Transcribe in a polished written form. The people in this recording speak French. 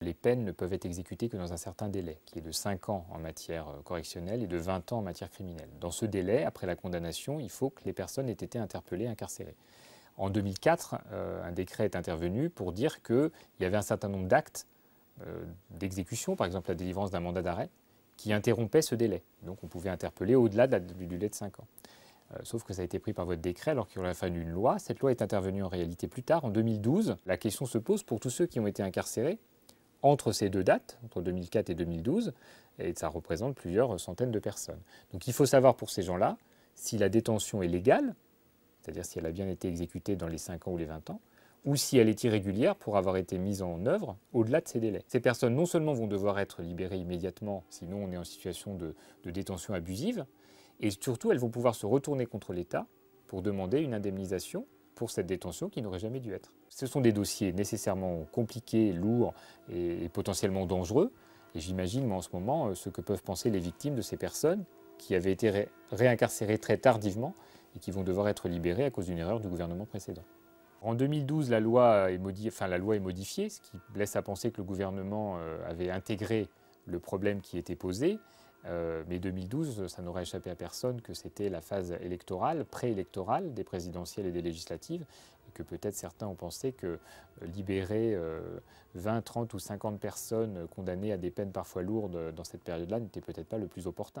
les peines ne peuvent être exécutées que dans un certain délai, qui est de 5 ans en matière correctionnelle et de 20 ans en matière criminelle. Dans ce délai, après la condamnation, il faut que les personnes aient été interpellées et incarcérées. En 2004, un décret est intervenu pour dire qu'il y avait un certain nombre d'actes d'exécution, par exemple la délivrance d'un mandat d'arrêt, qui interrompaient ce délai. Donc on pouvait interpeller au-delà du délai de 5 ans. Sauf que ça a été pris par votre décret alors qu'il aurait fallu une loi. Cette loi est intervenue en réalité plus tard, en 2012. La question se pose pour tous ceux qui ont été incarcérés entre ces deux dates, entre 2004 et 2012, et ça représente plusieurs centaines de personnes. Donc il faut savoir pour ces gens-là si la détention est légale, c'est-à-dire si elle a bien été exécutée dans les 5 ans ou les 20 ans, ou si elle est irrégulière pour avoir été mise en œuvre au-delà de ces délais. Ces personnes non seulement vont devoir être libérées immédiatement, sinon on est en situation de détention abusive, et surtout elles vont pouvoir se retourner contre l'État pour demander une indemnisation pour cette détention qui n'aurait jamais dû être. Ce sont des dossiers nécessairement compliqués, lourds et potentiellement dangereux, et j'imagine moi en ce moment ce que peuvent penser les victimes de ces personnes qui avaient été réincarcérées très tardivement et qui vont devoir être libérées à cause d'une erreur du gouvernement précédent. En 2012, la loi est modifiée, ce qui laisse à penser que le gouvernement avait intégré le problème qui était posé. Mais 2012, ça n'aurait échappé à personne que c'était la phase électorale, préélectorale des présidentielles et des législatives, et que peut-être certains ont pensé que libérer 20, 30 ou 50 personnes condamnées à des peines parfois lourdes dans cette période-là n'était peut-être pas le plus opportun.